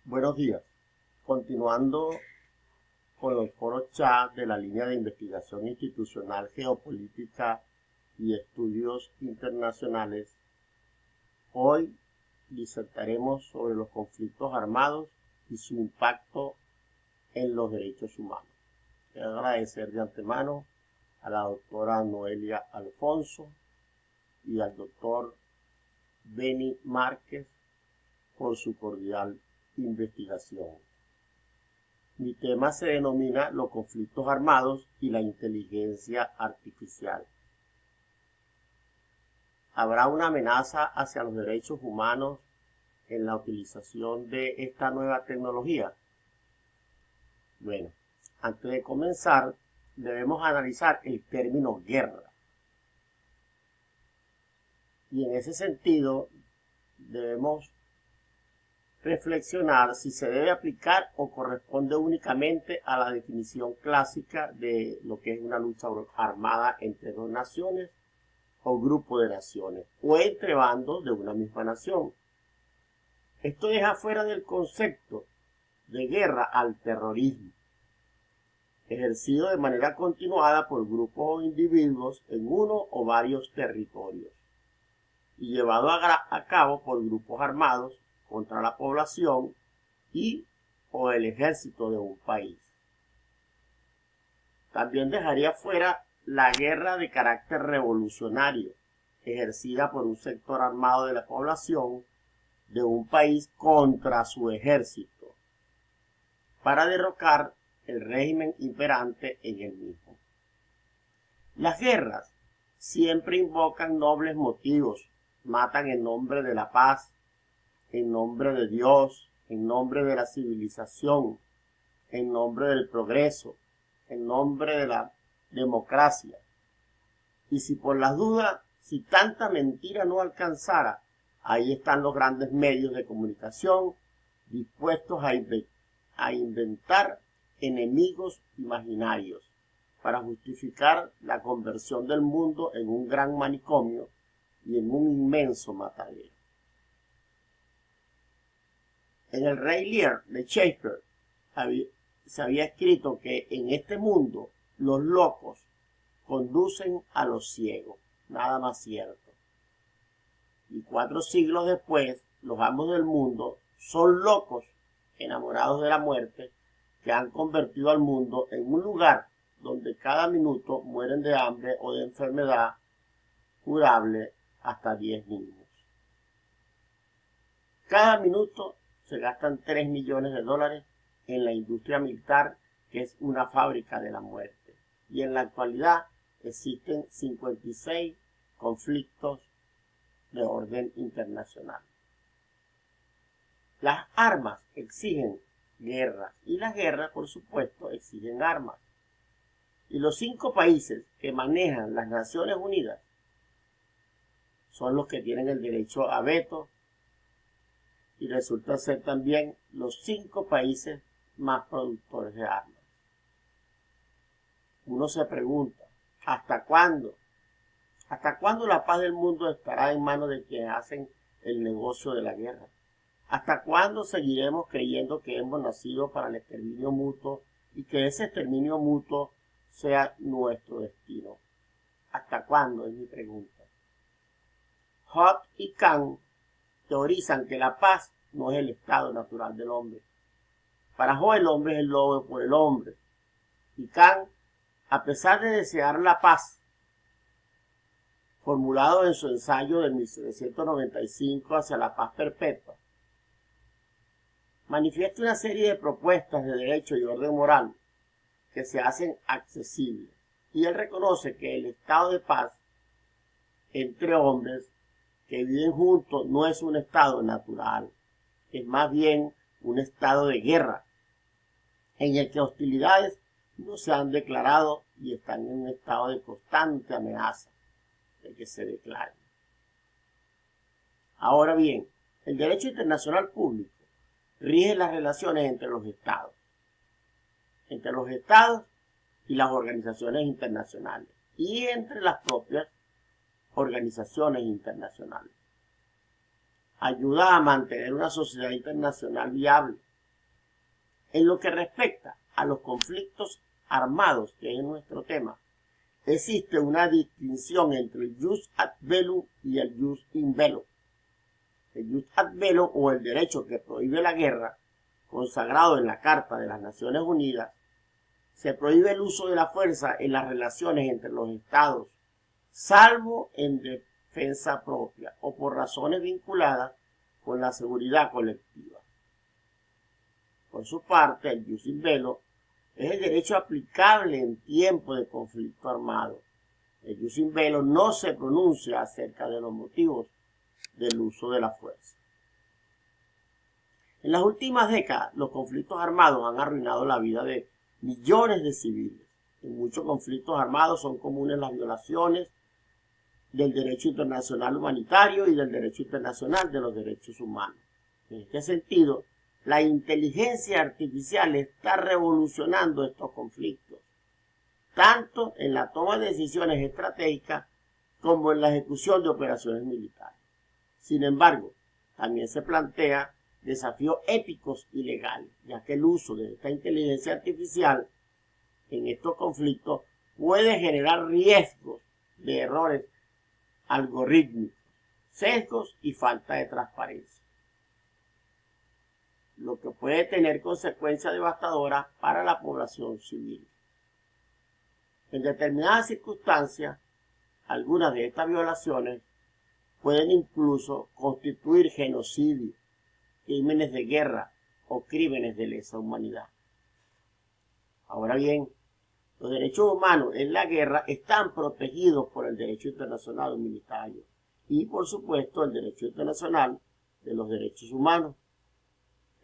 Buenos días. Continuando con los foros chat de la línea de investigación institucional, geopolítica y estudios internacionales, hoy disertaremos sobre los conflictos armados y su impacto en los derechos humanos. Quiero agradecer de antemano a la doctora Noelia Alfonso y al doctor Beni Márquez por su cordial investigación. Mi tema se denomina los conflictos armados y la inteligencia artificial. ¿Habrá una amenaza hacia los derechos humanos en la utilización de esta nueva tecnología? Bueno, antes de comenzar, debemos analizar el término guerra. Y en ese sentido, debemos reflexionar si se debe aplicar o corresponde únicamente a la definición clásica de lo que es una lucha armada entre dos naciones o grupo de naciones, o entre bandos de una misma nación. Esto deja fuera del concepto de guerra al terrorismo, ejercido de manera continuada por grupos o individuos en uno o varios territorios, y llevado a cabo por grupos armados contra la población y o el ejército de un país. También dejaría fuera la guerra de carácter revolucionario, ejercida por un sector armado de la población de un país contra su ejército, para derrocar el régimen imperante en el mismo. Las guerras siempre invocan nobles motivos, matan en nombre de la paz, en nombre de Dios, en nombre de la civilización, en nombre del progreso, en nombre de la democracia. Y si por las dudas, si tanta mentira no alcanzara, ahí están los grandes medios de comunicación dispuestos a inventar enemigos imaginarios para justificar la conversión del mundo en un gran manicomio y en un inmenso matadero. En el Rey Lear de Shakespeare se había escrito que en este mundo los locos conducen a los ciegos, nada más cierto. Y 4 siglos después, los amos del mundo son locos, enamorados de la muerte, que han convertido al mundo en un lugar donde cada minuto mueren de hambre o de enfermedad curable hasta 10 niños. Cada minuto se gastan 3 millones de dólares en la industria militar, que es una fábrica de la muerte. Y en la actualidad existen 56 conflictos de orden internacional. Las armas exigen guerras y las guerras, por supuesto, exigen armas. Y los 5 países que manejan las Naciones Unidas son los que tienen el derecho a veto, y resulta ser también los 5 países más productores de armas. Uno se pregunta, ¿hasta cuándo? ¿Hasta cuándo la paz del mundo estará en manos de quienes hacen el negocio de la guerra? ¿Hasta cuándo seguiremos creyendo que hemos nacido para el exterminio mutuo y que ese exterminio mutuo sea nuestro destino? ¿Hasta cuándo? Es mi pregunta. Hobbes y Kant teorizan que la paz no es el estado natural del hombre. Para Hobbes el hombre es el lobo por el hombre. Y Kant, a pesar de desear la paz, formulado en su ensayo de 1795 hacia la paz perpetua, manifiesta una serie de propuestas de derecho y orden moral que se hacen accesibles. Y él reconoce que el estado de paz entre hombres que viven juntos no es un estado natural, es más bien un estado de guerra, en el que hostilidades no se han declarado y están en un estado de constante amenaza de que se declaren. Ahora bien, el derecho internacional público rige las relaciones entre los estados y las organizaciones internacionales, y entre las propias organizaciones internacionales. Ayuda a mantener una sociedad internacional viable, En lo que respecta a los conflictos armados, que es nuestro tema, existe una distinción entre el jus ad bellum y el jus in bello. El jus ad bellum, o el derecho que prohíbe la guerra, consagrado en la Carta de las Naciones Unidas, se prohíbe el uso de la fuerza en las relaciones entre los estados, salvo en defensa propia o por razones vinculadas con la seguridad colectiva. Por su parte, el jus in bello es el derecho aplicable en tiempo de conflicto armado. El jus in bello no se pronuncia acerca de los motivos del uso de la fuerza. En las últimas décadas, los conflictos armados han arruinado la vida de millones de civiles. En muchos conflictos armados son comunes las violaciones del derecho internacional humanitario y del derecho internacional de los derechos humanos. En este sentido, la inteligencia artificial está revolucionando estos conflictos, tanto en la toma de decisiones estratégicas como en la ejecución de operaciones militares. Sin embargo, también se plantea desafíos éticos y legales, ya que el uso de esta inteligencia artificial en estos conflictos puede generar riesgos de errores algorítmicos, sesgos y falta de transparencia, lo que puede tener consecuencias devastadoras para la población civil. En determinadas circunstancias, algunas de estas violaciones pueden incluso constituir genocidio, crímenes de guerra o crímenes de lesa humanidad. Ahora bien, los derechos humanos en la guerra están protegidos por el derecho internacional humanitario y, por supuesto, el derecho internacional de los derechos humanos.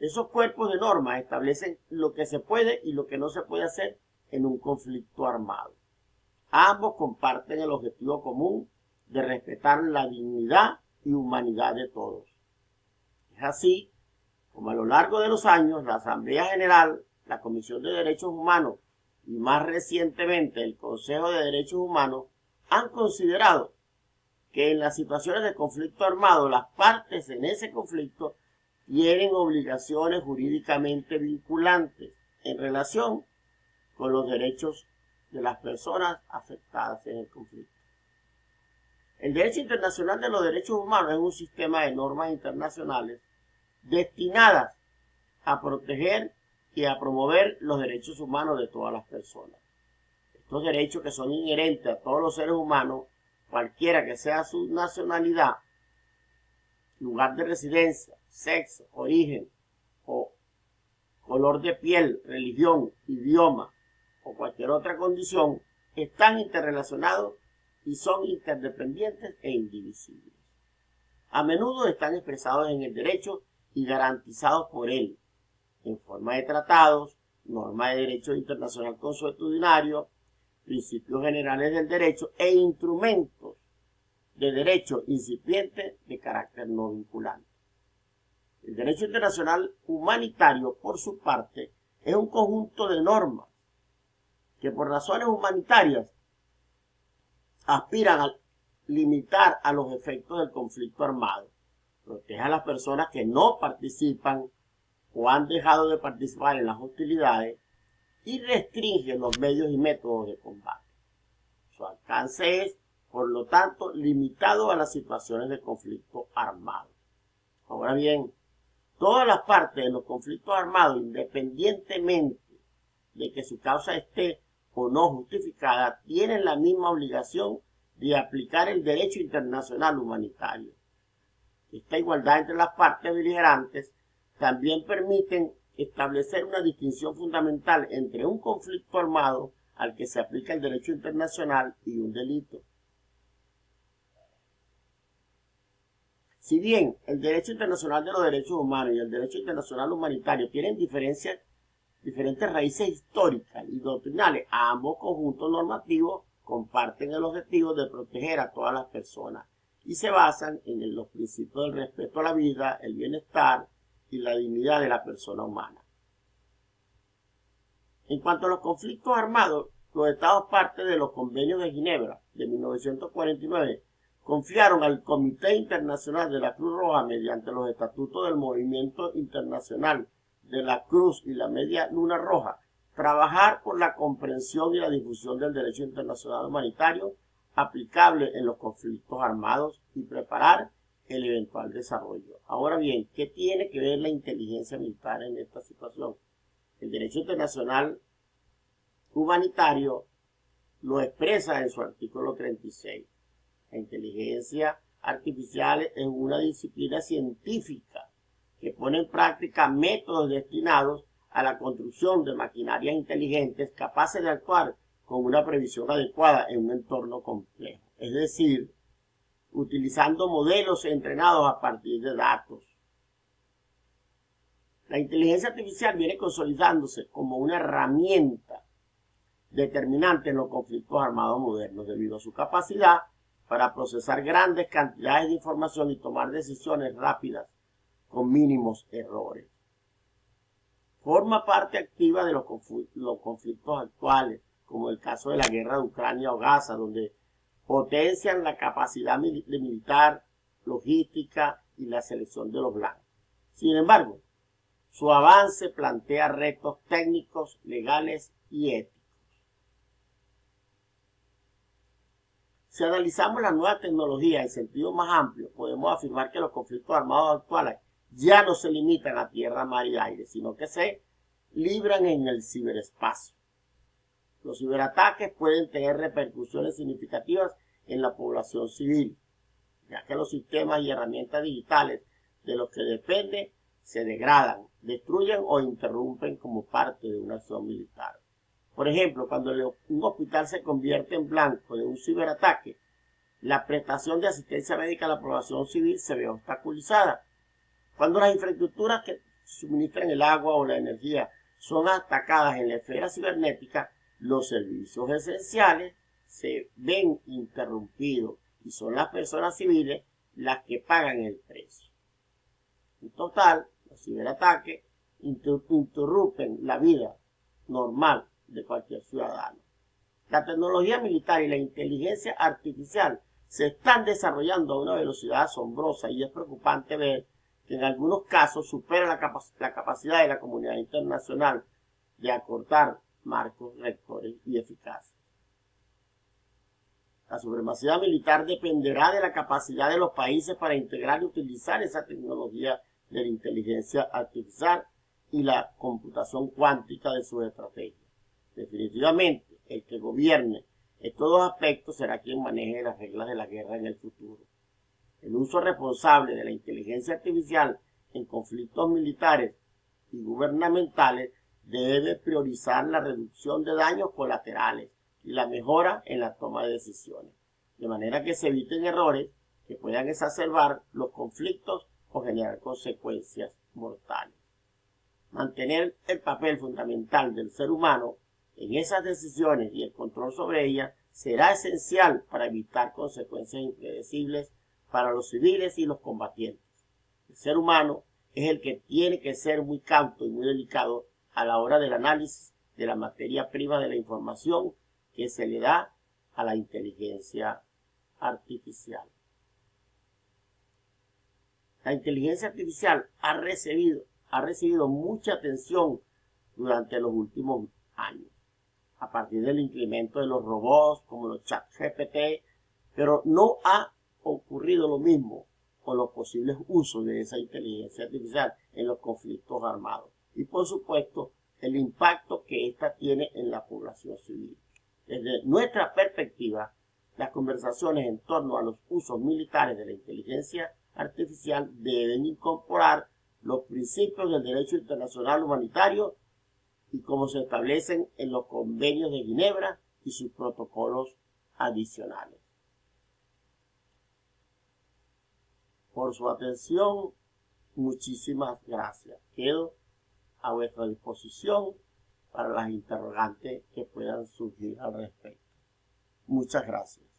Esos cuerpos de normas establecen lo que se puede y lo que no se puede hacer en un conflicto armado. Ambos comparten el objetivo común de respetar la dignidad y humanidad de todos. Es así como a lo largo de los años la Asamblea General, la Comisión de Derechos Humanos y más recientemente el Consejo de Derechos Humanos han considerado que en las situaciones de conflicto armado las partes en ese conflicto tienen obligaciones jurídicamente vinculantes en relación con los derechos de las personas afectadas en el conflicto. El derecho internacional de los derechos humanos es un sistema de normas internacionales destinadas a proteger y a promover los derechos humanos de todas las personas. Estos derechos que son inherentes a todos los seres humanos, cualquiera que sea su nacionalidad, lugar de residencia, sexo, origen o color de piel, religión, idioma o cualquier otra condición, están interrelacionados y son interdependientes e indivisibles. A menudo están expresados en el derecho y garantizados por él, en forma de tratados, normas de derecho internacional consuetudinario, principios generales del derecho e instrumentos de derecho incipiente de carácter no vinculante. El derecho internacional humanitario, por su parte, es un conjunto de normas que por razones humanitarias aspiran a limitar a los efectos del conflicto armado, protege a las personas que no participan o han dejado de participar en las hostilidades y restringe los medios y métodos de combate. Su alcance es, por lo tanto, limitado a las situaciones de conflicto armado. Ahora bien, todas las partes de los conflictos armados, independientemente de que su causa esté o no justificada, tienen la misma obligación de aplicar el derecho internacional humanitario. Esta igualdad entre las partes beligerantes también permiten establecer una distinción fundamental entre un conflicto armado al que se aplica el derecho internacional y un delito. Si bien el derecho internacional de los derechos humanos y el derecho internacional humanitario tienen diferentes raíces históricas y doctrinales, ambos conjuntos normativos comparten el objetivo de proteger a todas las personas y se basan en los principios del respeto a la vida, el bienestar y la dignidad de la persona humana. En cuanto a los conflictos armados, los Estados partes de los convenios de Ginebra de 1949 confiaron al Comité Internacional de la Cruz Roja, mediante los estatutos del Movimiento Internacional de la Cruz y la Media Luna Roja, trabajar por la comprensión y la difusión del derecho internacional humanitario aplicable en los conflictos armados y preparar el eventual desarrollo. Ahora bien, ¿qué tiene que ver la inteligencia militar en esta situación? El derecho internacional humanitario lo expresa en su artículo 36. La inteligencia artificial es una disciplina científica que pone en práctica métodos destinados a la construcción de maquinarias inteligentes capaces de actuar con una previsión adecuada en un entorno complejo. Es decir, utilizando modelos entrenados a partir de datos. La inteligencia artificial viene consolidándose como una herramienta determinante en los conflictos armados modernos debido a su capacidad para procesar grandes cantidades de información y tomar decisiones rápidas con mínimos errores. Forma parte activa de los conflictos actuales, como el caso de la guerra de Ucrania o Gaza, donde potencian la capacidad militar, logística y la selección de los blancos. Sin embargo, su avance plantea retos técnicos, legales y éticos. Si analizamos la nueva tecnología en sentido más amplio, podemos afirmar que los conflictos armados actuales ya no se limitan a tierra, mar y aire, sino que se libran en el ciberespacio. Los ciberataques pueden tener repercusiones significativas en la población civil, ya que los sistemas y herramientas digitales de los que depende se degradan, destruyen o interrumpen como parte de una acción militar. Por ejemplo, cuando un hospital se convierte en blanco de un ciberataque, la prestación de asistencia médica a la población civil se ve obstaculizada. Cuando las infraestructuras que suministran el agua o la energía son atacadas en la esfera cibernética, los servicios esenciales se ven interrumpidos y son las personas civiles las que pagan el precio. En total, los ciberataques interrumpen la vida normal de cualquier ciudadano. La tecnología militar y la inteligencia artificial se están desarrollando a una velocidad asombrosa y es preocupante ver que en algunos casos supera la capacidad de la comunidad internacional de acortar marcos rectores y eficaces. La supremacía militar dependerá de la capacidad de los países para integrar y utilizar esa tecnología de la inteligencia artificial y la computación cuántica de sus estrategias. Definitivamente, el que gobierne estos dos aspectos será quien maneje las reglas de la guerra en el futuro. El uso responsable de la inteligencia artificial en conflictos militares y gubernamentales debe priorizar la reducción de daños colaterales y la mejora en la toma de decisiones, de manera que se eviten errores que puedan exacerbar los conflictos o generar consecuencias mortales. Mantener el papel fundamental del ser humano en esas decisiones y el control sobre ellas será esencial para evitar consecuencias impredecibles para los civiles y los combatientes. El ser humano es el que tiene que ser muy cauto y muy delicado a la hora del análisis de la materia prima de la información que se le da a la inteligencia artificial. La inteligencia artificial ha recibido mucha atención durante los últimos años, a partir del incremento de los robots como los ChatGPT, pero no ha ocurrido lo mismo con los posibles usos de esa inteligencia artificial en los conflictos armados y, por supuesto, el impacto que ésta tiene en la población civil. Desde nuestra perspectiva, las conversaciones en torno a los usos militares de la inteligencia artificial deben incorporar los principios del derecho internacional humanitario y como se establecen en los convenios de Ginebra y sus protocolos adicionales. Por su atención, muchísimas gracias. Quedo a vuestra disposición para las interrogantes que puedan surgir al respecto. Muchas gracias.